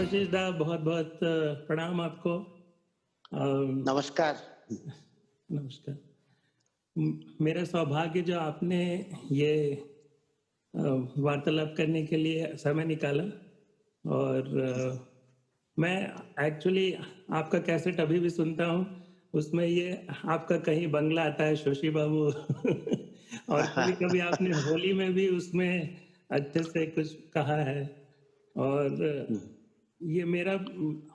आशीष दा, बहुत बहुत प्रणाम आपको। नमस्कार। नमस्कार। मेरा सौभाग्य जो आपने ये वार्तालाप करने के लिए समय निकाला। और मैं एक्चुअली आपका कैसेट अभी भी सुनता हूँ। उसमें ये आपका कहीं बंगला आता है शोशी बाबू और कभी-कभी आपने होली में भी उसमें अच्छे से कुछ कहा है। और ये मेरा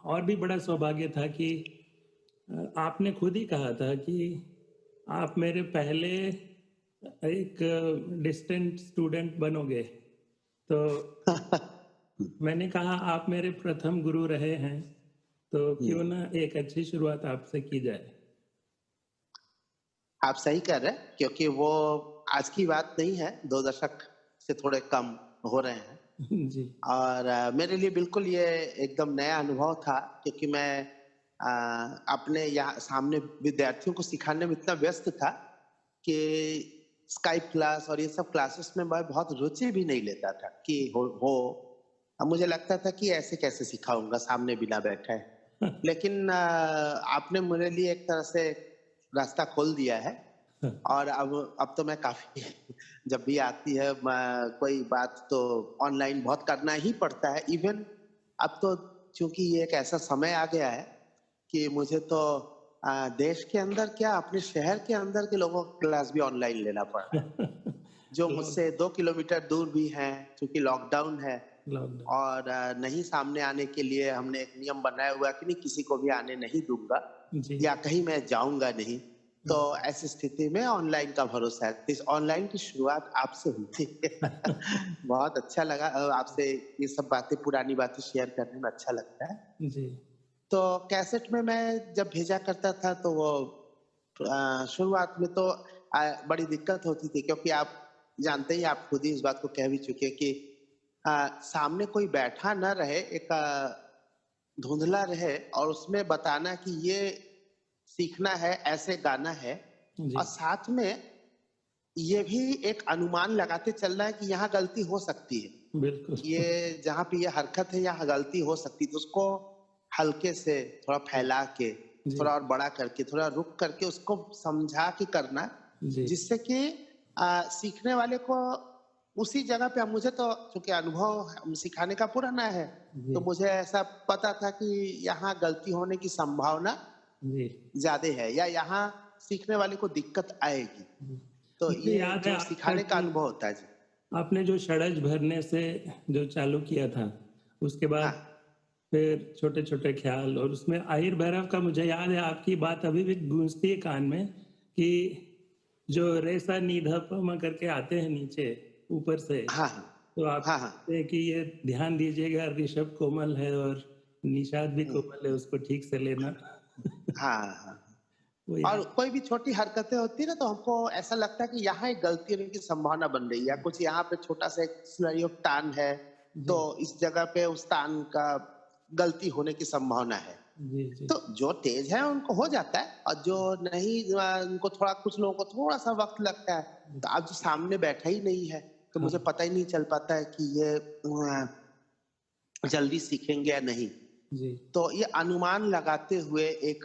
और भी बड़ा सौभाग्य था कि आपने खुद ही कहा था कि आप मेरे पहले एक डिस्टेंट स्टूडेंट बनोगे। तो मैंने कहा आप मेरे प्रथम गुरु रहे हैं, तो क्यों ना एक अच्छी शुरुआत आपसे की जाए। आप सही कह रहे हैं, क्योंकि वो आज की बात नहीं है, 2 दशक से थोड़े कम हो रहे हैं। जी। और मेरे लिए बिल्कुल ये एकदम नया अनुभव था, क्योंकि मैं अपने यहाँ सामने विद्यार्थियों को सिखाने में इतना व्यस्त था कि स्काइप क्लास और ये सब क्लासेस में मैं बहुत रुचि भी नहीं लेता था कि हो। अब मुझे लगता था कि ऐसे कैसे सिखाऊंगा सामने बिना बैठे। लेकिन आपने मेरे लिए एक तरह से रास्ता खोल दिया है। और अब तो मैं काफ़ी जब भी आती है कोई बात तो ऑनलाइन बहुत करना ही पड़ता है। इवन अब तो चूँकि ये एक ऐसा समय आ गया है कि मुझे तो देश के अंदर क्या अपने शहर के अंदर के लोगों का क्लास भी ऑनलाइन लेना पड़ रहा है, जो मुझसे 2 किलोमीटर दूर भी हैं, क्योंकि लॉकडाउन है। लॉकडाउन। और नहीं सामने आने के लिए हमने एक नियम बनाया हुआ है कि नहीं किसी को भी आने नहीं दूँगा जी। या कहीं मैं जाऊँगा नहीं। तो ऐसी स्थिति में ऑनलाइन का भरोसा है। इस ऑनलाइन की शुरुआत आपसे हुई थी। बहुत अच्छा लगा आपसे ये सब बातें, पुरानी बातें शेयर करने में अच्छा लगता है। जी। तो कैसेट में मैं जब भेजा करता था तो वो शुरुआत में तो बड़ी दिक्कत होती थी, क्योंकि आप जानते ही, आप खुद ही इस बात को कह भी चुके हैं कि सामने कोई बैठा ना रहे, एक धुंधला रहे और उसमें बताना कि ये सीखना है, ऐसे गाना है। जी। और साथ में ये भी एक अनुमान लगाते चलना है कि यहाँ गलती हो सकती है। बिल्कुल। ये जहाँ पे ये हरकत है यहाँ गलती हो सकती है, तो उसको हल्के से थोड़ा जी। फैला के, जी। थोड़ा और बड़ा करके, थोड़ा रुक करके उसको समझा के करना, जी। जिससे कि सीखने वाले को उसी जगह पे, अब मुझे तो चूँकि अनुभव सिखाने का पुराना है, जी। तो मुझे ऐसा पता था कि यहाँ गलती होने की संभावना जी। ज़्यादा है या यहाँ सीखने वाले को दिक्कत आएगी। तो मुझे ये याद है जो आपका सिखाने का जो अनुभव होता है जी। आपने जो षड्ज भरने से जो चालू किया था, उसके बाद हाँ। फिर छोटे-छोटे ख्याल और उसमें आहिर भैरव का मुझे याद है आपकी बात अभी भी गूँजती है कान में कि जो रे सा नी ध प म करके आते हैं नीचे ऊपर से, हाँ, हाँ। तो आप हाँ, हाँ। कहते हैं कि ये ध्यान दीजिएगा ऋषभ कोमल है और निषाद भी हुँ, कोमल है, उसको ठीक से लेना। हाँ, हाँ। वो और याद। कोई भी छोटी हरकतें होती है ना, तो हमको ऐसा लगता है कि यहाँ एक गलती होने की संभावना बन रही है, या कुछ यहाँ पे छोटा-सा एक सिनेरियो तान है, जी। तो इस जगह पे उस तान का गलती होने की संभावना है। जी। जी। तो जो तेज़ है उनको हो जाता है, और जो नहीं उनको थोड़ा, कुछ लोगों को थोड़ा-सा वक़्त लगता है। तो अब जो सामने बैठा ही नहीं है, तो हाँ। मुझे पता ही नहीं चल पाता है कि ये जल्दी सीखेंगे या नहीं। जी। तो ये अनुमान लगाते हुए एक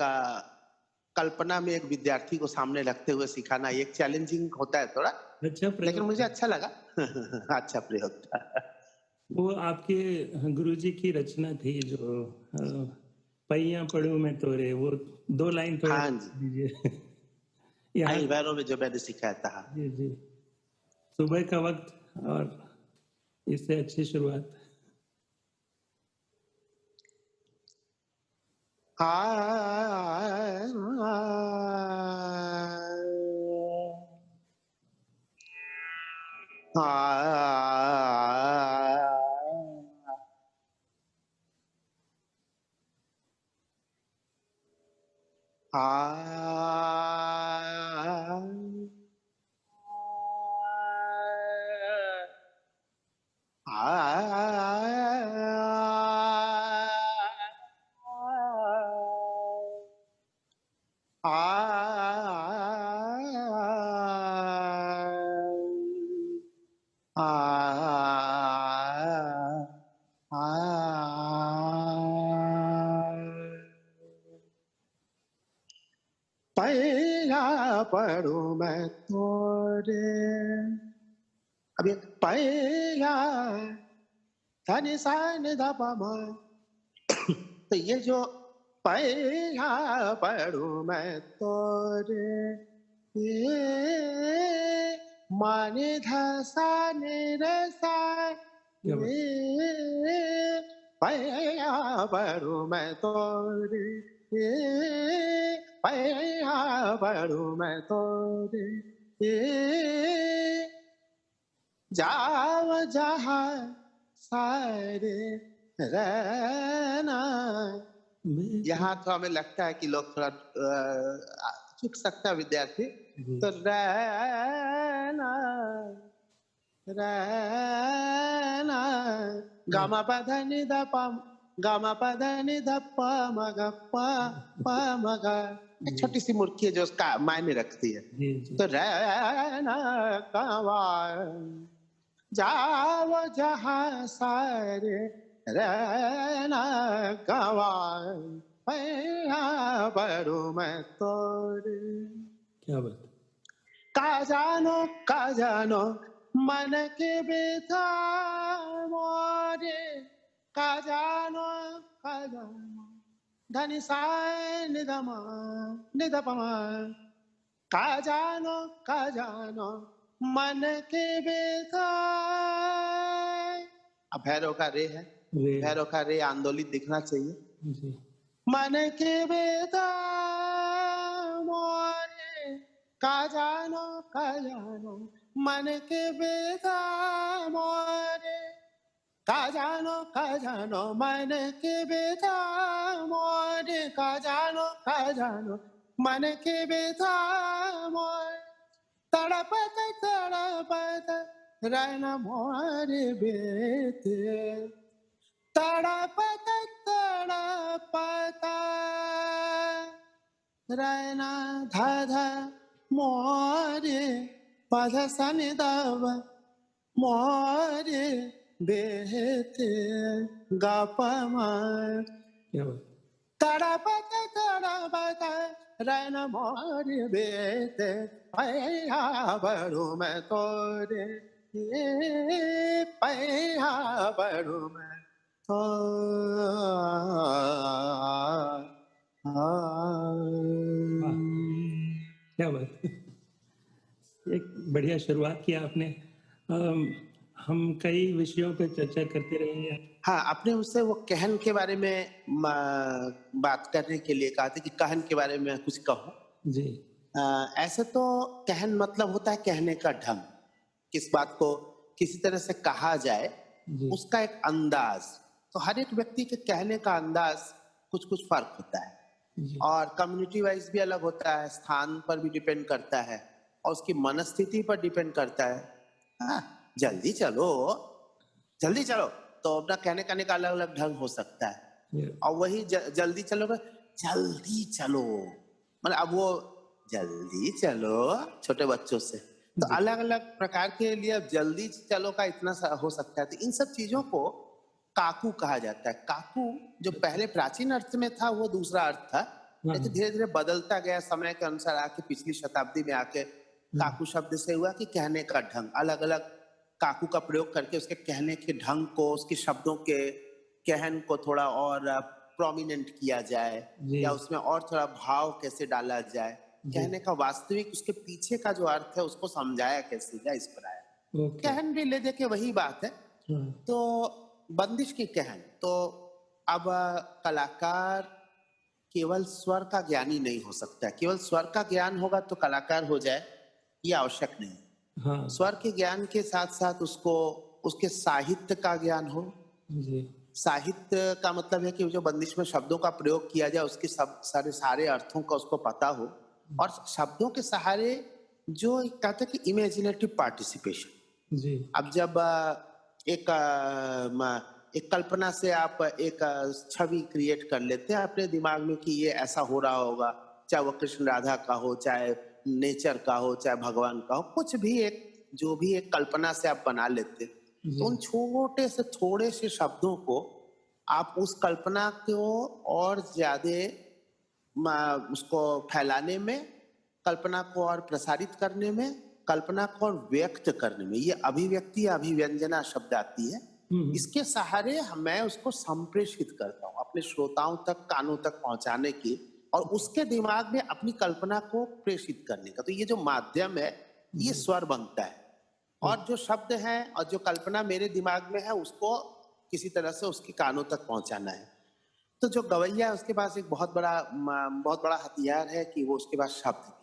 कल्पना में एक विद्यार्थी को सामने रखते हुए सिखाना, ये एक चैलेंजिंग होता है थोड़ा, अच्छा लेकिन प्रयोग मुझे था। अच्छा लगा। अच्छा प्रयोग था। वो आपके गुरुजी की रचना थी जो पैया पढ़ूं मैं तोरे, वो 2 लाइन थोड़ा हाँ जी, दीजिए। यहाँ। आई भैरव में जो मैंने सिखाया था। जी। जी। सुबह का वक़्त और इससे अच्छी शुरुआत। पढ़ूं मैं तोरे। अब ये पैया धनि सा नि ध प म, तो ये जो पैया पढ़ूं मैं तोरे, ये माने धा सा नि रे सा, क्या बात ये पैया पढ़ूं मैं तोरे, ये पैया पढ़ूं मैं तोरे, ये जाव जहाँ सारे रहना। मैं यहाँ तो हमें लगता है कि लोग थोड़ा चूक सकता है विद्यार्थी, तो रहना रहना गामा पधा नि ध प, गामा पधा नि ध प म ग प म ग। एक छोटी सी मुर्की है जो उसका मायने रखती है। जी जी तो रहना कवा जाव जहाँ सारे रहना गवाए, पैया पढ़ूं मैं तोरे। क्या बात का जानो मन के बेथा मोरे, का जानो धनि सा निधमा निधपमा, का जानो मन के बेथा। अब भैरव का रे है, रे भैरव का रे आंदोलित दिखना चाहिए। जी मन के बेथा मोरे, का जानो मन के बेथा मोरे, का जानो मन के बेथा मोरे, का जानो मन के बेथा मोरे, तड़पत तड़पत रन मोर बेते, तड़पत तड़पत रन धध मोरे, पध सन दब मोरे बेते गप मार। क्या बात तड़पत रन मोर बेते, पैया पढ़ूं मैं तोरे, ये पैया पढ़ूं मैं वाह क्या बात एक बढ़िया शुरुआत किया आपने हम कई विषयों पर चर्चा करते रहेंगे हाँ, आपने मुझसे वो कहन के बारे में बात करने के लिए कहा था कि कहन के बारे में कुछ कहो। जी ऐसे तो कहन मतलब होता है कहने का ढंग, किस बात को किसी तरह से कहा जाए, जी उसका एक अंदाज। तो हर एक व्यक्ति के कहने का अंदाज कुछ कुछ फर्क होता है, जी और कम्युनिटी वाइज भी अलग होता है, स्थान पर भी डिपेंड करता है, और उसकी मनस्थिति पर डिपेंड करता है। हाँ, जल्दी चलो जल्दी चलो, तो अपना कहने का अलग अलग ढंग हो सकता है। ये- और वही जल्दी चलो का जल्दी चलो, मतलब अब वो जल्दी चलो छोटे बच्चों से, तो जी अलग अलग प्रकार के लिए अब जल्दी चलो का इतना हो सकता है। तो इन सब चीजों को काकू कहा जाता है। काकू जो पहले प्राचीन अर्थ में था वो दूसरा अर्थ था, हाँ लेकिन धीरे धीरे बदलता गया समय के अनुसार, आके पिछली शताब्दी में आके काकू शब्द से हुआ कि कहने का ढंग। अलग अलग काकू का प्रयोग करके उसके कहने के ढंग को, उसके शब्दों के कहन को थोड़ा और प्रोमिनेंट किया जाए, जी या उसमें और थोड़ा भाव कैसे डाला जाए, जी कहने का वास्तविक उसके पीछे का जो अर्थ है उसको समझाया कैसे जाए, इस पर आया। ओके कहन भी ले दे के वही बात है। हाँ तो बंदिश की कहन तो अब कलाकार केवल स्वर का ज्ञानी नहीं हो सकता। केवल स्वर का ज्ञान होगा तो कलाकार हो जाए, ये आवश्यक नहीं। हाँ स्वर के ज्ञान के साथ साथ उसको उसके साहित्य का ज्ञान हो। जी साहित्य का मतलब है कि जो बंदिश में शब्दों का प्रयोग किया जाए उसके सब सारे अर्थों का उसको पता हो, और शब्दों के सहारे जो कहते हैं कि इमेजिनेटिव पार्टिसिपेशन। जी अब जब एक कल्पना से आप एक छवि क्रिएट कर लेते हैं अपने दिमाग में कि ये ऐसा हो रहा होगा, चाहे वो कृष्ण राधा का हो, चाहे नेचर का हो, चाहे भगवान का हो, कुछ भी एक जो भी एक कल्पना से आप बना लेते हैं, जी तो उन छोटे से थोड़े से शब्दों को आप उस कल्पना को और ज्यादा उसको फैलाने में कल्पना को और प्रसारित करने में, कल्पना को और व्यक्त करने में, ये अभिव्यक्ति या अभिव्यंजना शब्द आती है, इसके सहारे मैं उसको संप्रेषित करता हूँ अपने श्रोताओं तक, कानों तक पहुंचाने की, और उसके दिमाग में अपनी कल्पना को प्रेषित करने का। तो ये जो माध्यम है, ये स्वर बनता है, और जो शब्द है और जो कल्पना मेरे दिमाग में है, उसको किसी तरह से उसके कानों तक पहुंचाना है। तो जो गवैया है, उसके पास एक बहुत बड़ा हथियार है कि वो उसके पास शब्द भी है।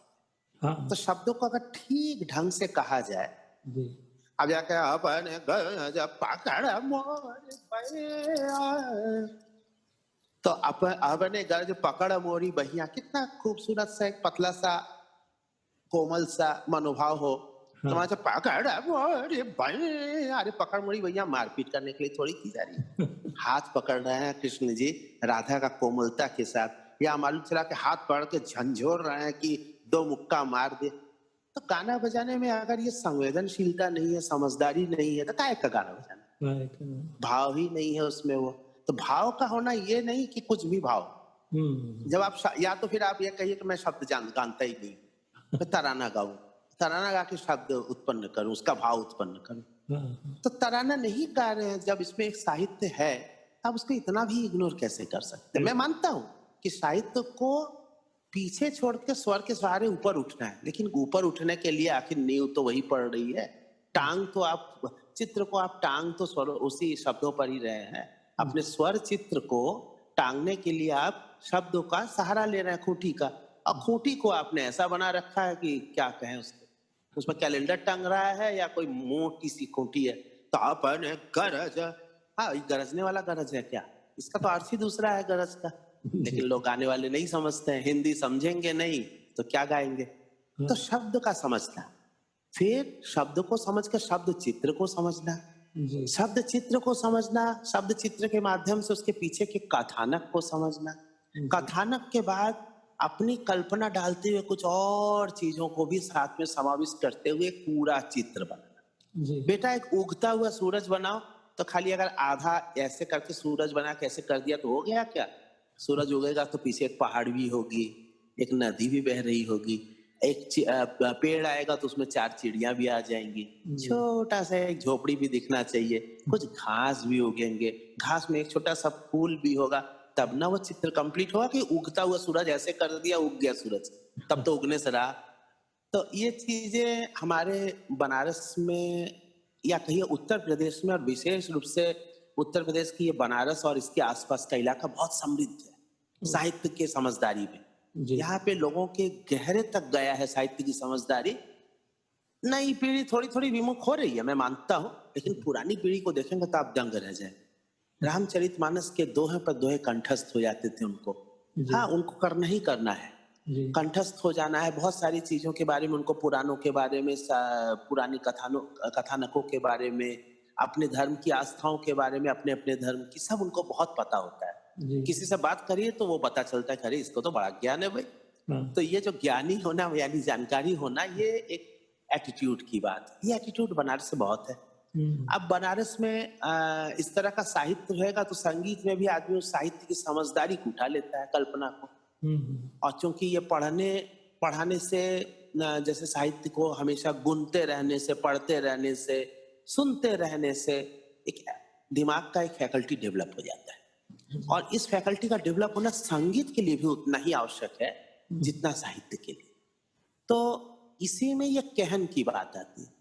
हाँ तो शब्दों को अगर ठीक ढंग से कहा जाए, जी अब जाके अपन गज पकड़ मोर बैया, तो अपने गज पकड़ मोरी बहिया, कितना खूबसूरत सा एक पतला सा कोमल सा मनोभाव हो। तो हाँ वहां से पकड़ मोरी भैया, अरे पकड़ मोरी भैया मारपीट करने के लिए थोड़ी की जा रही है। हाथ पकड़ रहे हैं कृष्ण जी राधा का कोमलता के साथ, या मालूम चला के हाथ पकड़ के झंझोर रहे हैं कि दो मुक्का मार दे। तो गाना बजाने में अगर ये संवेदनशीलता नहीं है, समझदारी नहीं है, तो काहे का गाना बजाना, राइट भाव ही नहीं है उसमें वो। तो भाव का होना ये नहीं कि कुछ भी भाव, जब आप या तो फिर आप ये कहिए कि मैं शब्द जानता ही नहीं, मैं तराना गाऊं, तराना गा के शब्द उत्पन्न करूं, उसका भाव उत्पन्न करूं। हाँ तो तराना नहीं गा रहे हैं, जब इसमें एक साहित्य है, आप उसको इतना भी इग्नोर कैसे कर सकते हैं? मैं मानता हूं कि साहित्य को पीछे छोड़ के स्वर के सहारे ऊपर उठना है, लेकिन ऊपर उठने के लिए आखिर नींव तो वही पड़ रही है। टांग तो आप चित्र को आप टांग तो स्वर उसी शब्दों पर ही रहे हैं। अपने स्वर चित्र को टांगने के लिए आप शब्दों का सहारा ले रहे हैं, खूंटी का, और खूंटी को आपने ऐसा बना रखा है कि क्या कहें उसको, उसमें कैलेंडर टंग रहा है या कोई मोटी सी खूंटी है। तो अपन गरज, हाँ, ये गरजने वाला गरज है क्या? इसका तो अर्थ ही दूसरा है गरज का, जी लेकिन लोग गाने वाले नहीं समझते हैं, हिंदी समझेंगे नहीं तो क्या गाएंगे। तो शब्द का समझना, फिर शब्द को समझ कर शब्द चित्र को समझना, जी शब्द चित्र को समझना, शब्द चित्र के माध्यम से उसके पीछे के कथानक को समझना, जी कथानक के बाद अपनी कल्पना डालते हुए कुछ और चीजों को भी साथ में समाविष्ट करते हुए एक पूरा चित्र बनाना। जी बेटा एक उगता हुआ सूरज बनाओ, तो खाली अगर आधा ऐसे करके सूरज बना के ऐसे कर दिया तो हो गया क्या? सूरज उगेगा तो पीछे एक पहाड़ भी होगी, एक नदी भी बह रही होगी, एक पेड़ आएगा तो उसमें चार चिड़ियां भी आ जाएंगी, जी छोटा सा एक झोपड़ी भी दिखना चाहिए, कुछ घास भी उगेंगे, घास में एक छोटा सा फूल भी होगा, तब ना वो चित्र कंप्लीट होगा कि उगता हुआ सूरज ऐसे कर दिया उग गया सूरज, तब तो उगने से रहा। तो ये चीजें हमारे बनारस में या कहिए उत्तर प्रदेश में, और विशेष रूप से उत्तर प्रदेश की ये बनारस और इसके आसपास का इलाका बहुत समृद्ध है साहित्य के समझदारी में। जी यहाँ पे लोगों के गहरे तक गया है साहित्य की समझदारी। नई पीढ़ी थोड़ी थोड़ी विमुख हो रही है, मैं मानता हूँ, लेकिन पुरानी पीढ़ी को देखेंगे तो आप दंग रह जाए। रामचरितमानस के दोहे पर दोहे कंठस्थ हो जाते थे उनको। जी हाँ, उनको करना ही करना है, जी कंठस्थ हो जाना है। बहुत सारी चीजों के बारे में उनको, पुराणों के बारे में, पुरानी कथानकों के बारे में, अपने धर्म की आस्थाओं के बारे में, अपने अपने धर्म की, सब उनको बहुत पता होता है। जी किसी से बात करिए तो वो पता चलता है, अरे इसको तो बड़ा ज्ञान है भाई। हाँ तो ये जो ज्ञानी होना यानी जानकारी होना, ये एक एटीट्यूड की बात है। ये एटीट्यूड बनारस से बहुत है। अब बनारस में इस तरह का साहित्य रहेगा तो संगीत में भी आदमी उस साहित्य की समझदारी को उठा लेता है, कल्पना को। और चूंकि ये पढ़ाने से जैसे साहित्य को हमेशा गुनते रहने से, पढ़ते रहने से, सुनते रहने से एक दिमाग का एक फैकल्टी डेवलप हो जाता है, और इस फैकल्टी का डेवलप होना संगीत के लिए भी उतना ही आवश्यक है जितना साहित्य के लिए। तो इसी में ये कहन की बात आती है।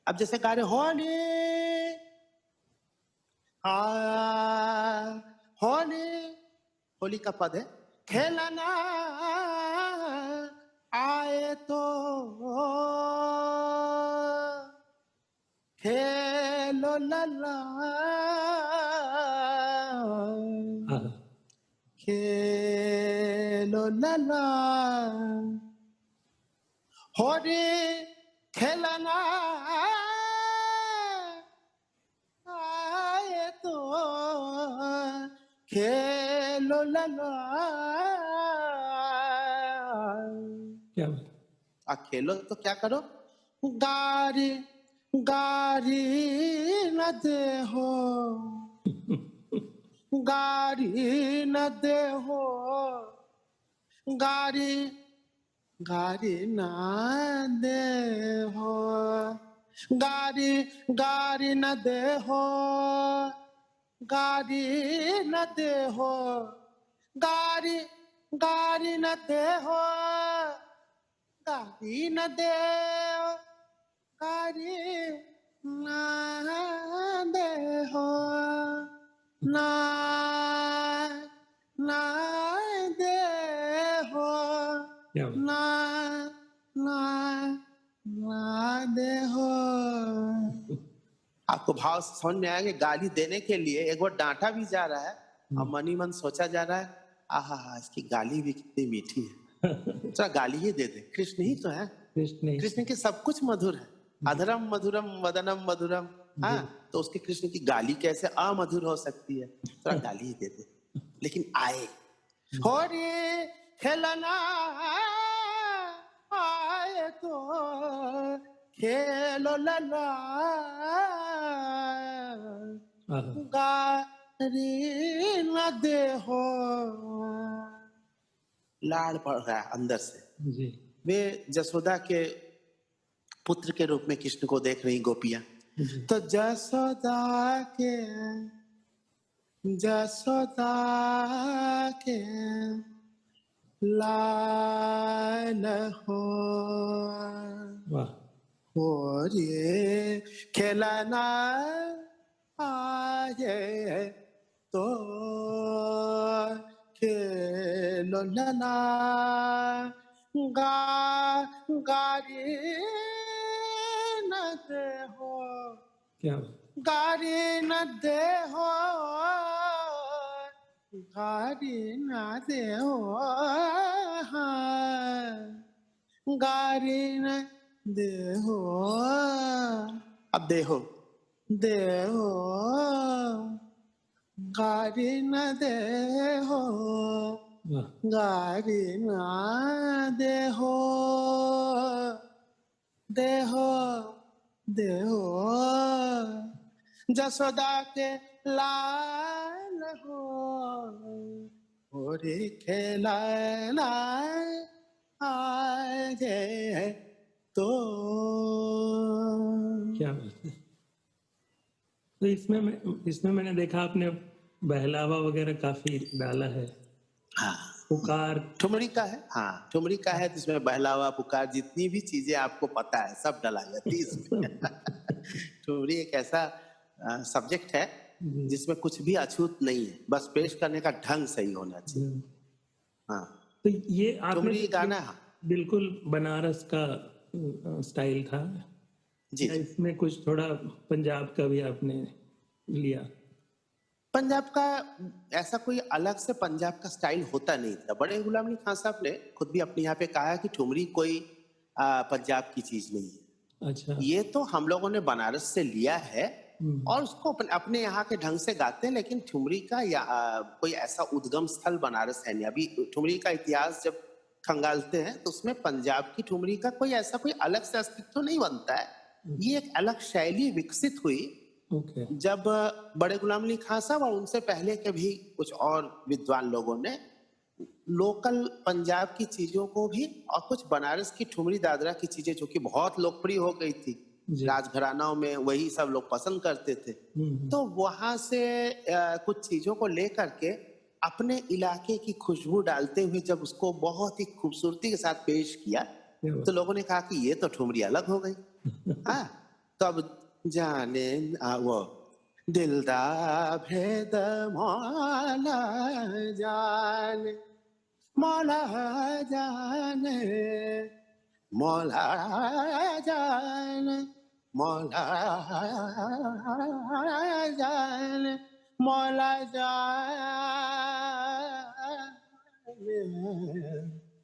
अब जैसे गा रहे होली, होली, होली का पद है, खेलना आए तो खेलो लला, हाँ खेलो लला, होली खेलना आए तो खेलो लला, क्या बात खेलो तो क्या करो, गारी गारी न दे हो, गारी न दे हो, गारी गारी ना दे हो, गारी गारी न दे हो, गारी न दे हो, गारी गारी न दे हो, गारी न दे हो, गारी ना दे हो, ना ना दे हो, क्या बात। ना ना ना दे हो। आपको भाव समझ में आएंगे। गाली देने के लिए एक बार डांटा भी जा रहा है और मन ही मन सोचा जा रहा है, आहा हा, इसकी गाली भी कितनी मीठी है, चलो गाली ही दे दे। कृष्ण ही तो है, कृष्ण ही। कृष्ण के सब कुछ मधुर है। अधरम मधुरम वदनम मधुरम। हाँ, जी। तो उसके कृष्ण की गाली कैसे अमधुर हो सकती है? थोड़ा गाली ही दे दे। लेकिन आए हो रे खेलना, आए तो खेलो लला, आहा। गारी न दे हो। लाड़ पड़ रहा है अंदर से। जी। वे जसोदा के पुत्र के रूप में कृष्ण को देख रही गोपियां। जी। तो जसोदा के लाल हो, वाह। हो रे खेलना आए तो खेलो लला, गा गारी न दे हो, क्या बात। गारी न दे हो, गारी न दे हो, हाँ, गारी न दे हो। अब दे हो, दे हो, गारी न दे हो, वाह। गारी न दे हो, दे हो, दे हो। जसोदा के लाल हो, होरे खेलाना आए तो। क्या बात है। तो इसमें मैंने देखा आपने बहलावा वगैरह काफी डाला है। हाँ, पुकार। ठुमरी का है। हाँ, ठुमरी का है, जिसमें बहलावा पुकार जितनी भी चीजें आपको पता है सब डला जाती है इसमें। ठुमरी एक ऐसा सब्जेक्ट है जी। जिसमें कुछ भी अछूत नहीं है, बस पेश करने का ढंग सही होना चाहिए। जी। हाँ, तो ये आपने ठुमरी गाना। हाँ बिल्कुल बनारस का स्टाइल था, जी या जी। इसमें कुछ थोड़ा पंजाब का भी आपने लिया? पंजाब का ऐसा कोई अलग से पंजाब का स्टाइल होता नहीं था। बड़े गुलाम अली खान साहब ने खुद भी अपने यहाँ पे कहा है कि ठुमरी कोई पंजाब की चीज नहीं है, अच्छा। ये तो हम लोगों ने बनारस से लिया है हम्म। और उसको अपने यहाँ के ढंग से गाते हैं। लेकिन ठुमरी का कोई ऐसा उद्गम स्थल बनारस है नहीं। अभी ठुमरी का इतिहास जब खंगालते हैं तो उसमें पंजाब की ठुमरी का कोई ऐसा कोई अलग से अस्तित्व नहीं बनता है। ये एक अलग शैली विकसित हुई ओके। जब बड़े गुलाम अली खान साहब और उनसे पहले के भी कुछ और विद्वान लोगों ने लोकल पंजाब की चीजों को भी और कुछ बनारस की ठुमरी दादरा की चीजें जो कि बहुत लोकप्रिय हो गई थी, जी। राजघरानाओं में वही सब लोग पसंद करते थे, हम्म। तो वहां से कुछ चीजों को लेकर के अपने इलाके की खुशबू डालते हुए जब उसको बहुत ही खूबसूरती के साथ पेश किया क्या तो बात। लोगों ने कहा कि ये तो ठुमरी अलग हो गई। हाँ, तो अब जाने वो दिलदा भेद मौला जाने, मौला जाने, मौला जाने, मौला जाने, मौला जाने,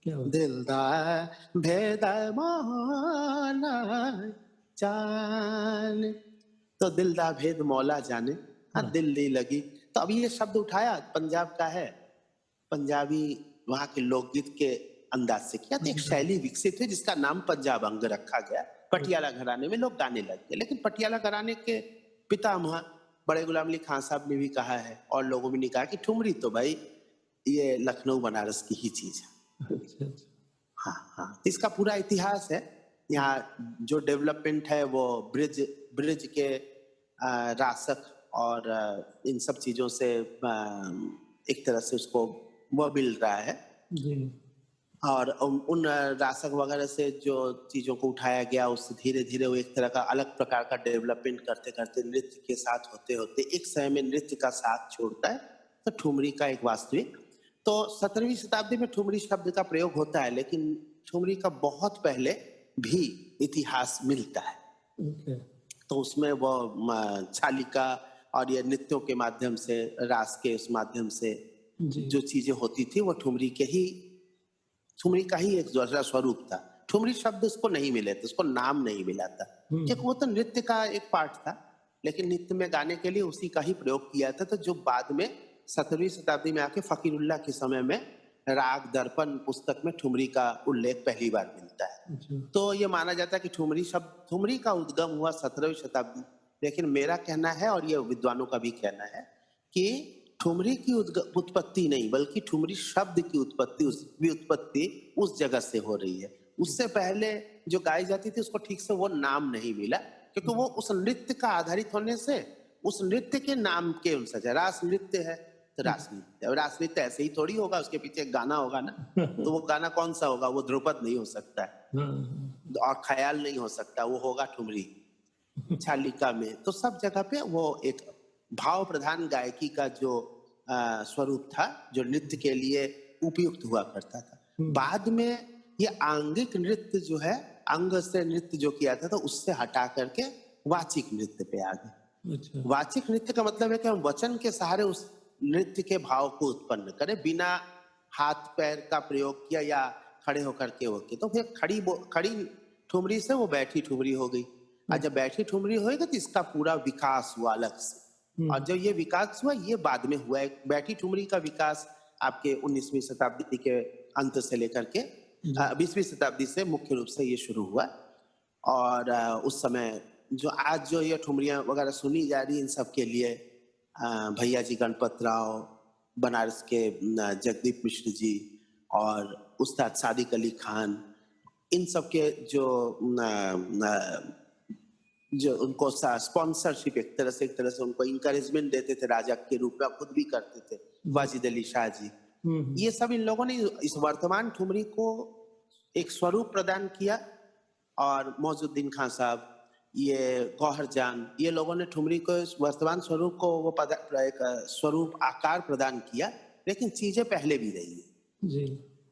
क्या बात। दिलदार भेद मौला जाने। तो दिलदार भेद मौला जाने, हाँ हाँ। दिल दी लगी। तो अभी ये शब्द उठाया पंजाब का है, पंजाबी वहां के लोकगीत के अंदाज से किया, तो एक शैली विकसित हुई जिसका नाम पंजाब अंग रखा गया। पटियाला घराने में लोग गाने लग गए। लेकिन पटियाला घराने के पितामह बड़े गुलाम अली खान साहब ने भी कहा है और लोगों ने कहा कि ठुमरी तो भाई ये लखनऊ बनारस की ही चीज है। अच्छा अच्छा। हाँ, हाँ। इसका पूरा इतिहास है। यहाँ जो डेवलपमेंट है वो ब्रिज ब्रिज के रासक और इन सब चीज़ों से एक तरह से उसको वो मिल रहा है। जी। और उन रासक वगैरह से जो चीज़ों को उठाया गया, उससे धीरे-धीरे वो एक तरह का अलग प्रकार का डेवलपमेंट करते-करते नृत्य के साथ होते-होते एक समय में नृत्य का साथ छोड़ता है, तो ठुमरी का एक वास्तविक। तो 17वीं शताब्दी में ठुमरी शब्द का प्रयोग होता है, लेकिन ठुमरी का बहुत पहले भी इतिहास मिलता है। ओके। तो उसमें वो चालिका और ये नृत्यों के माध्यम से, रास के उस माध्यम से जी। जो चीज़ें होती थी, वो ठुमरी का ही एक दूसरा स्वरूप था। ठुमरी शब्द उसको नहीं मिले थे, उसको नाम नहीं मिला था, क्योंकि वो तो नृत्य का एक पार्ट था, लेकिन नृत्य में गाने के लिए उसी का ही प्रयोग किया था। तो जो बाद में 17वीं शताब्दी में आके फकीरुल्लाह के समय में राग दर्पण पुस्तक में ठुमरी का उल्लेख पहली बार मिलता है। अच्छा। तो ये माना जाता है कि ठुमरी का उद्गम हुआ 17वीं शताब्दी। लेकिन मेरा कहना है, और ये विद्वानों का भी कहना है, कि ठुमरी की उत्पत्ति नहीं, बल्कि ठुमरी शब्द की व्युत्पत्ति उस जगह से हो रही है। उससे पहले जो गाई जाती थी उसको ठीक से वो नाम नहीं मिला, क्योंकि वो उस नृत्य का आधारित होने से उस नृत्य के नाम के अनुसार है। रास नृत्य है तो रास नृत्य, अब रास नृत्य ऐसे ही थोड़ी होगा, उसके पीछे एक गाना होगा ना। तो वो गाना कौन सा होगा? वो ध्रुपद नहीं हो सकता है, हाँ, हाँ। और ख्याल नहीं हो सकता, वो होगा ठुमरी चालिका में। तो सब जगह पे वो एक भाव प्रधान गायकी का जो स्वरूप था, जो नृत्य के लिए उपयुक्त हुआ करता था। बाद में ये आंगिक नृत्य जो है, अंग से नृत्य जो किया था, तो उससे हटा करके वाचिक नृत्य पे आ गए। अच्छा। वाचिक नृत्य का मतलब है कि हम वचन के सहारे उस नृत्य के भाव को उत्पन्न करें, बिना हाथ पैर का प्रयोग किया या खड़े होकर के वो किया। तो फिर खड़ी ठुमरी से वो बैठी ठुमरी हो गई, और जब बैठी ठुमरी होएगा तो इसका पूरा विकास हुआ अलग से। और जब ये विकास हुआ, ये बाद में हुआ है। बैठी ठुमरी का विकास आपके 19वीं शताब्दी के अंत से लेकर के 20वीं शताब्दी से मुख्य रूप से ये शुरू हुआ। और उस समय जो आज जो ये ठुमरियाँ वगैरह सुनी जा रही, इन सब के लिए भैया जी गणपत राव, बनारस के जगदीप मिश्र जी और उस्ताद सादिक अली खान, इन सब के जो उनको स्पॉन्सरशिप एक तरह से उनको इंकरेजमेंट देते थे राजा के रूप में, खुद भी करते थे, वाजिद अली शाह जी। ये सब इन लोगों ने इस वर्तमान ठुमरी को एक स्वरूप प्रदान किया। और मौजूद्दीन खान साहब, ये गौहर जान, ये लोगों ने ठुमरी को इस वर्तमान स्वरूप को वो एक स्वरूप आकार प्रदान किया, लेकिन चीजें पहले भी रही है। जी।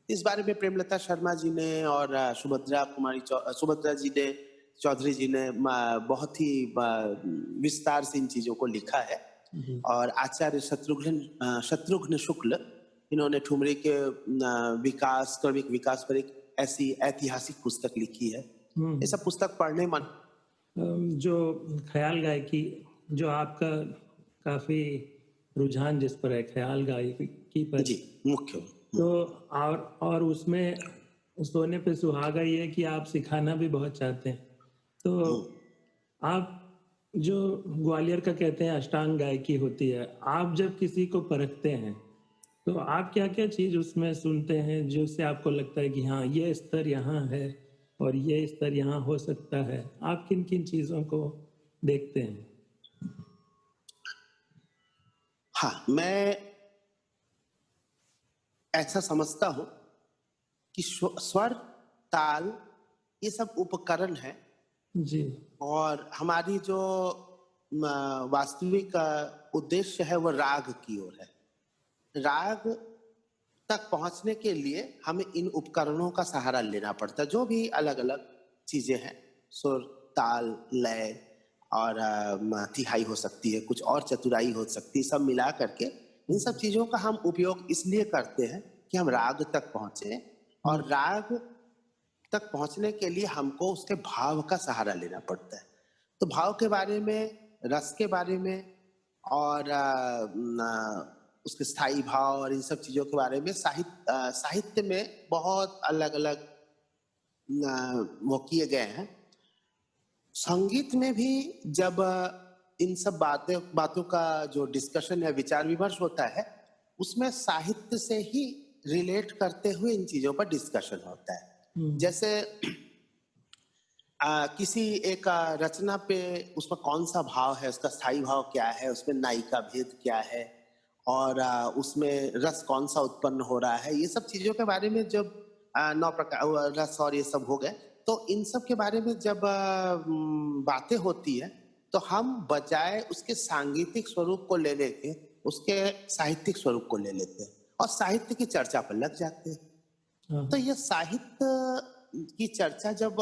इस बारे में प्रेमलता शर्मा जी ने और सुभद्रा जी ने, चौधरी जी ने बहुत ही विस्तार से इन चीजों को लिखा है। और आचार्य शत्रुघ्न शुक्ल, इन्होंने ठुमरी के क्रमिक विकास पर एक ऐसी ऐतिहासिक पुस्तक लिखी है। ये सब पुस्तक पढ़ने मन। जो ख्याल गायकी, जो आपका काफी रुझान जिस पर है, ख्याल गायकी पर जी, मुख्य। तो और उसमें सोने पे सुहागा ये है कि आप सिखाना भी बहुत चाहते हैं। तो आप जो ग्वालियर का कहते हैं अष्टांग गायकी होती है, आप जब किसी को परखते हैं तो आप क्या-क्या चीज उसमें सुनते हैं जो उससे आपको लगता है कि हाँ, ये स्तर यहाँ है और ये स्तर यहाँ हो सकता है? आप किन-किन चीजों को देखते हैं? हाँ, मैं ऐसा समझता हूँ कि स्वर, ताल, ये सब उपकरण है। जी। और हमारी जो वास्तविक उद्देश्य है वो राग की ओर है। राग तक पहुंचने के लिए हमें इन उपकरणों का सहारा लेना पड़ता है, जो भी अलग-अलग चीजें हैं, सुर, ताल, लय और तिहाई हो सकती है, कुछ और चतुराई हो सकती है, सब मिला करके इन सब चीजों का हम उपयोग इसलिए करते हैं कि हम राग तक पहुंचे। और राग तक पहुंचने के लिए हमको उसके भाव का सहारा लेना पड़ता है। तो भाव के बारे में, रस के बारे में और उसके स्थायी भाव और इन सब चीजों के बारे में साहित्य में बहुत अलग-अलग वो किए गए हैं। संगीत में भी जब इन सब बातों का जो डिस्कशन या विचार विमर्श होता है, उसमें साहित्य से ही रिलेट करते हुए इन चीजों पर डिस्कशन होता है। जैसे किसी एक रचना पे उसमें कौन सा भाव है, उसका स्थायी भाव क्या है, उसमें नायिका भेद क्या है, और उसमें रस कौन सा उत्पन्न हो रहा है, ये सब चीजों के बारे में जब 9 प्रकार रस और ये सब हो गए, तो इन सब के बारे में जब बातें होती है, तो हम बजाय उसके सांगीतिक स्वरूप को ले लेके उसके साहित्यिक स्वरूप को ले लेते हैं और साहित्य की चर्चा पर लग जाते हैं। तो ये साहित्य की चर्चा जब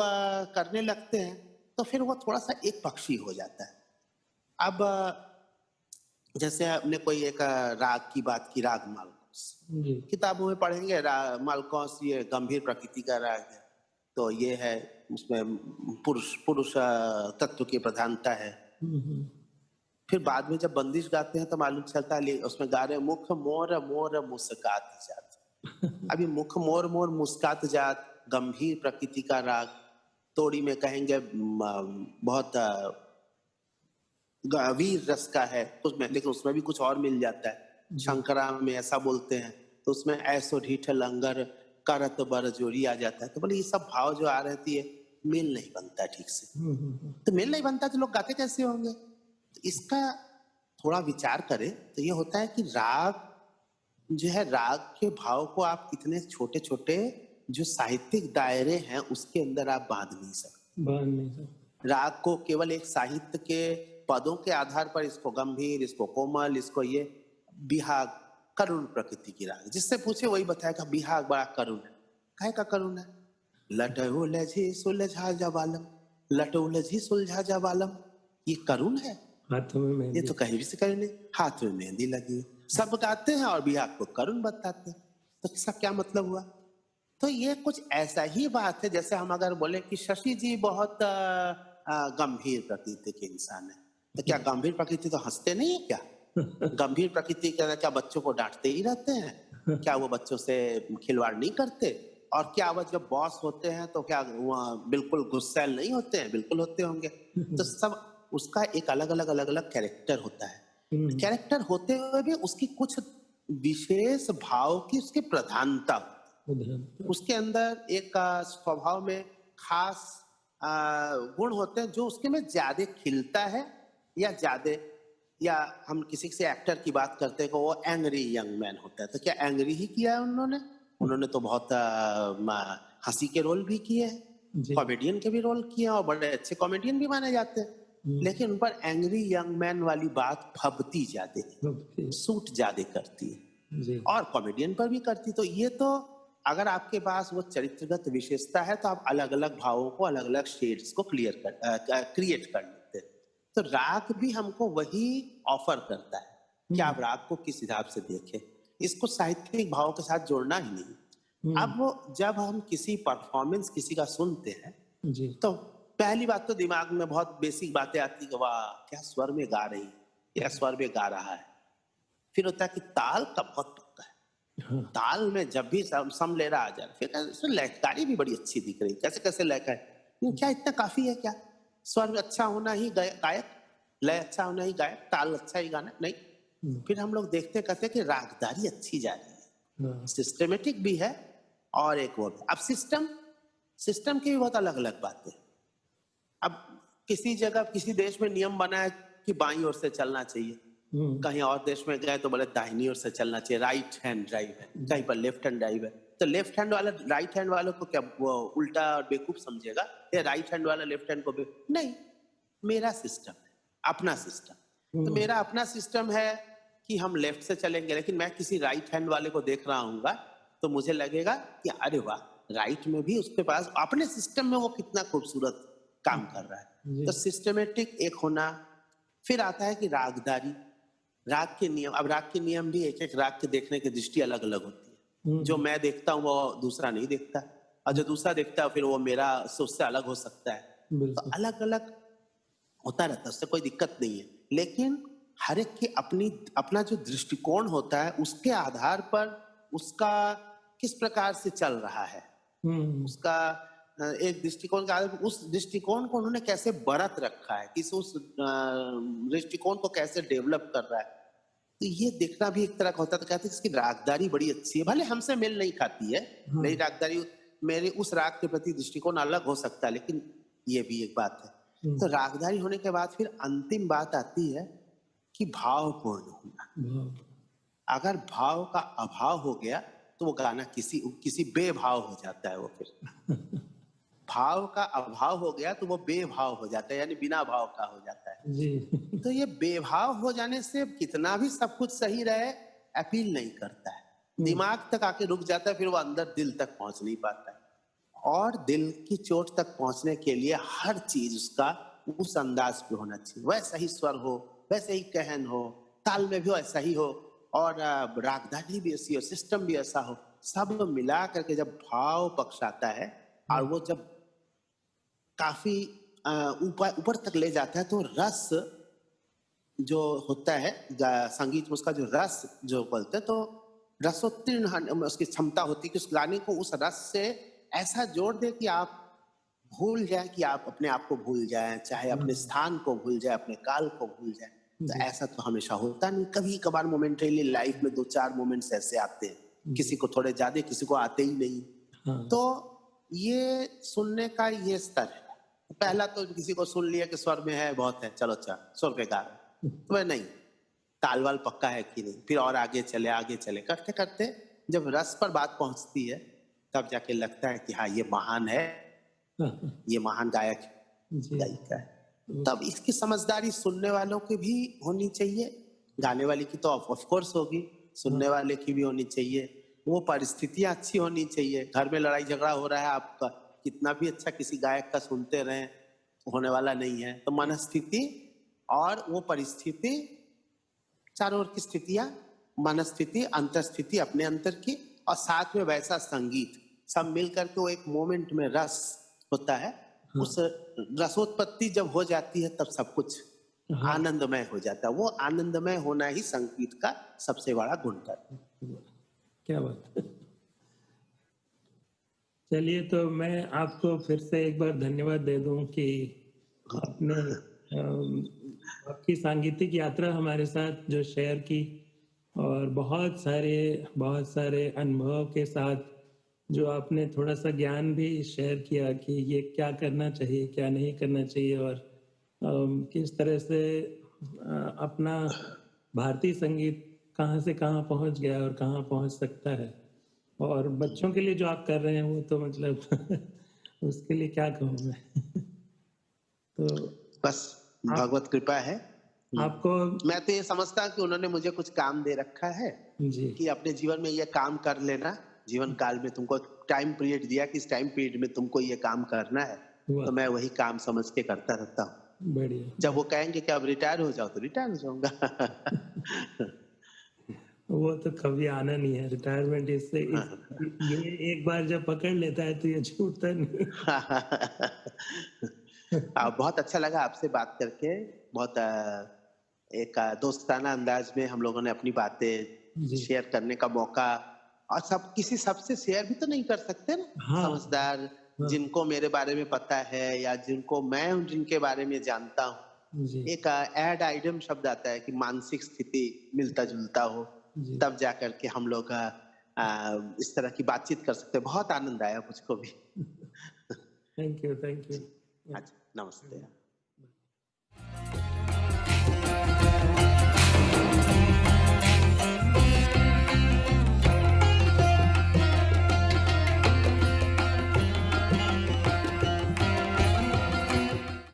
करने लगते हैं, तो फिर वो थोड़ा सा एक पक्षी हो जाता है। अब जैसे आपने कोई एक राग की बात की, राग मालकोस, किताबों में पढ़ेंगे मालकोस ये गंभीर प्रकृति का राग है, तो ये है, उसमें पुरुष पुरुष तत्व की प्रधानता है। फिर बाद में जब बंदिश गाते हैं तो मालूम चलता है उसमें गा रहे मुख मोर मोर मुस्कात जात। अभी मुख मोर मोर मुस्कात जात गंभीर प्रकृति का राग, तोड़ी में कहेंगे बहुत वीर रस का है उसमें, लेकिन उसमें भी कुछ और मिल जाता है। शंकरा में ऐसा बोलते हैं, तो उसमें ऐसो ढीठ लंगर करत बर जोरी आ जाता है। तो बोले ये सब भाव जो आ रहती है, मेल नहीं बनता ठीक से। तो मेल नहीं बनता तो लोग गाते कैसे होंगे? तो इसका थोड़ा विचार करें तो ये होता है कि राग जो है, राग के भाव को आप इतने छोटे छोटे जो साहित्यिक दायरे हैं उसके अंदर आप बांध नहीं सकते। राग को केवल एक साहित्य के पदों के आधार पर, इसको गंभीर, इसको कोमल, इसको ये बिहाग, करुण प्रकृति की राग, जिससे पूछे वही बताएगा बिहाग बड़ा करुण है। काहे का करुण है? लटो लझी सुलझा जवालम, लटो लझी सुलझा जवालम, ये करुण है? हाथों में मेहंदी, ये तो कहीं भी से कहीं नहीं, हाथ में मेहंदी लगी, सब गाते हैं और बिहाग को करुण बताते हैं। तो इसका क्या मतलब हुआ? तो ये कुछ ऐसा ही बात है जैसे हम अगर बोले कि शशि जी बहुत गंभीर प्रकृति के इंसान है, तो क्या गंभीर प्रकृति तो हंसते नहीं है क्या? गंभीर प्रकृति के क्या बच्चों को डांटते ही रहते हैं? क्या वो बच्चों से खिलवाड़ नहीं करते? और क्या वो जब बॉस होते हैं तो क्या वो बिल्कुल गुस्सैल नहीं होते हैं? बिल्कुल होते होंगे। तो सब उसका एक अलग अलग अलग अलग कैरेक्टर होता है। कैरेक्टर होते हुए भी उसकी कुछ विशेष भाव की उसकी प्रधानता, उसके अंदर एक स्वभाव में खास गुण होते हैं जो उसके में ज्यादा खिलता है, या ज्यादा, या हम किसी से एक्टर की बात करते हैं को वो एंग्री यंग मैन होता है, तो क्या एंग्री ही किया है उन्होंने? उन्होंने तो बहुत हंसी के रोल भी किए हैं, कॉमेडियन के भी रोल किए हैं और बड़े अच्छे कॉमेडियन भी माने जाते हैं, लेकिन उन पर एंग्री यंग मैन वाली बात फबती ज्यादा है, सूट ज्यादा करती है, और कॉमेडियन पर भी करती। तो ये तो अगर आपके पास वो चरित्रगत विशेषता है तो आप अलग अलग भावों को, अलग अलग शेड्स को क्रिएट कर लेते हैं। तो राग भी हमको वही ऑफर करता है कि आप राग को किस हिसाब से देखें, इसको साहित्यिक भाव के साथ जोड़ना ही नहीं। अब वो जब हम किसी परफॉर्मेंस किसी का सुनते हैं तो पहली बात तो दिमाग में बहुत बेसिक बातें आती है कि वाह क्या स्वर में गा रही है या स्वर में गा रहा है। फिर होता है कि ताल का बहुत पक्का है, ताल में जब भी सम ले रहा आ जा रहा, फिर लयकारी भी बड़ी अच्छी दिख रही, कैसे कैसे लयकार, क्या इतना काफी है क्या? स्वर अच्छा होना ही गायक, लय अच्छा होना ही गायक, ताल अच्छा ही गाना नहीं। फिर हम लोग देखते कहते कि रागदारी अच्छी जा रही है, सिस्टमेटिक भी है, और एक और अब सिस्टम की भी बहुत अलग अलग बातें। अब किसी जगह किसी देश में नियम बना है कि बाईं ओर से चलना चाहिए, कहीं और देश में गए तो बोले दाहिनी ओर से चलना चाहिए, राइट हैंड ड्राइव है, कहीं पर लेफ्ट हैंड ड्राइव है। तो लेफ्ट हैंड वाला राइट हैंड वालों को क्या वो उल्टा और बेवकूफ समझेगा, या राइट हैंड वाला लेफ्ट हैंड को नहीं, मेरा सिस्टम है, अपना सिस्टम। तो मेरा अपना सिस्टम है कि हम लेफ्ट से चलेंगे, लेकिन मैं किसी राइट हैंड वाले को देख रहा हूँ तो मुझे लगेगा कि अरे वाह, राइट में भी उसके पास अपने सिस्टम में वो कितना खूबसूरत काम कर रहा है। तो सिस्टमेटिक एक होना। फिर आता है कि रागदारी, राग के नियम। अब राग के नियम भी एक एक राग के देखने की दृष्टि अलग अलग होती है, जो मैं देखता हूँ वो दूसरा नहीं देखता, और जो दूसरा देखता है फिर वो मेरा उससे अलग हो सकता है। तो अलग अलग होता रहता है, उससे कोई दिक्कत नहीं है, लेकिन हर एक की अपना जो दृष्टिकोण होता है उसके आधार पर उसका किस प्रकार से चल रहा है, उसका एक दृष्टिकोण का आधार, उस दृष्टिकोण को उन्होंने कैसे बरत रखा है, किस उस दृष्टिकोण को कैसे डेवलप कर रहा है। तो ये देखना भी एक तरह का होता है। तो कहते हैं इसकी रागदारी बड़ी अच्छी है, भले हमसे मेल नहीं खाती है, मेरी रागदारी मेरे उस राग के प्रति दृष्टिकोण अलग हो सकता है, लेकिन ये भी एक बात है। तो रागधारी होने के बाद फिर अंतिम बात आती है कि भावपूर्ण होना। भाव। अगर भाव का अभाव हो गया तो वो गाना किसी बेभाव हो जाता है। वो फिर भाव का अभाव हो गया तो वो बेभाव हो जाता है, यानी बिना भाव का हो जाता है। जी। तो ये बेभाव हो जाने से कितना भी सब कुछ सही रहे, अपील नहीं करता है, दिमाग तक आके रुक जाता है, फिर वो अंदर दिल तक पहुंच नहीं पाता है। और दिल की चोट तक पहुंचने के लिए हर चीज उसका उस अंदाज पे होना चाहिए, वैसा ही स्वर हो, वैसे ही कहन हो, ताल में भी वैसा ही हो, और रागधानी भी ऐसी हो, सिस्टम भी ऐसा हो। सब मिला करके जब भाव पक्ष आता है और वो जब काफी ऊपर ऊपर तक ले जाता है, तो रस जो होता है संगीत में, उसका जो रस जो बोलते हैं, तो रसोत्तीर्ण उसकी क्षमता होती है कि उस गाने को उस रस से ऐसा जोड़ दे कि आप भूल जाए, कि आप अपने आप को भूल जाए, चाहे अपने स्थान को भूल जाए, अपने काल को भूल जाए। तो ऐसा तो हमेशा होता नहीं, कभी कभार मोमेंटरीली लाइफ में 2-4 मोमेंट्स ऐसे आते हैं, किसी को थोड़े ज्यादा, किसी को आते ही नहीं। तो ये सुनने का ये स्तर है। पहला तो किसी को सुन लिया कि स्वर में है, बहुत है, चलो अच्छा स्वर पे गा रहे, तो वह नहीं, ताल वाल पक्का है कि नहीं, फिर और आगे चले करते करते जब रस पर बात पहुंचती है, तब जाके लगता है कि हाँ ये महान है, ये महान गायक गायिका है। तब इसकी समझदारी सुनने वालों की भी होनी चाहिए, गाने वाले की तो ऑफ कोर्स होगी, सुनने वाले की भी होनी चाहिए। वो परिस्थितियां अच्छी होनी चाहिए। घर में लड़ाई झगड़ा हो रहा है, आपका कितना भी अच्छा किसी गायक का सुनते रहे, होने वाला नहीं है। तो मनस्थिति और वो परिस्थिति, चारों ओर की स्थितियां, मनस्थिति, अंतर्स्थिति अपने अंतर की, और साथ में वैसा संगीत, सब मिल करके वो एक मोमेंट में रस होता है। उस रसोत्पत्ति जब हो जाती है, तब सब कुछ आनंदमय हो जाता है। वो आनंदमय होना ही संगीत का सबसे बड़ा गुण है। क्या बात है। चलिए, तो मैं आपको फिर से एक बार धन्यवाद दे दूं कि आपने आपकी सांगीतिक यात्रा हमारे साथ जो शेयर की, और बहुत सारे अनुभव के साथ जो आपने थोड़ा सा ज्ञान भी शेयर किया कि ये क्या करना चाहिए, क्या नहीं करना चाहिए, और किस तरह से अपना भारतीय संगीत कहाँ से कहाँ पहुँच गया और कहाँ पहुँच सकता है। और बच्चों के लिए जो आप कर रहे हैं वो तो मतलब उसके लिए क्या कहूँ मैं। तो बस भगवत कृपा है। आपको, मैं तो ये समझता हूँ कि उन्होंने मुझे कुछ काम दे रखा है जी, कि अपने जीवन में ये काम कर लेना। जीवन काल में तुमको टाइम पीरियड दिया कि इस टाइम पीरियड में तुमको ये काम करना है, तो मैं वही काम समझ के करता रहता हूँ। बढ़िया। जब वो कहेंगे कि अब रिटायर हो जाओ, तो रिटायर हो जाऊंगा। वो तो कभी आना नहीं है रिटायरमेंट, ये एक बार जब पकड़ लेता है तो ये छूटता नहीं। बहुत अच्छा लगा आपसे बात करके। बहुत एक दोस्ताना अंदाज में हम लोगों ने अपनी बातें जी। शेयर करने का मौका, और किसी सबसे शेयर भी तो नहीं कर सकते ना। हाँ, समझदार जिनको मेरे बारे में पता है, या जिनको मैं जिनके बारे में जानता हूँ, जी, एक एड आइटम शब्द आता है कि मानसिक स्थिति मिलता जुलता हो, जी। तब जाकर के हम लोग इस तरह की बातचीत कर सकते हैं। बहुत आनंद आया मुझको भी। Thank you, thank you. अच्छा, नमस्ते।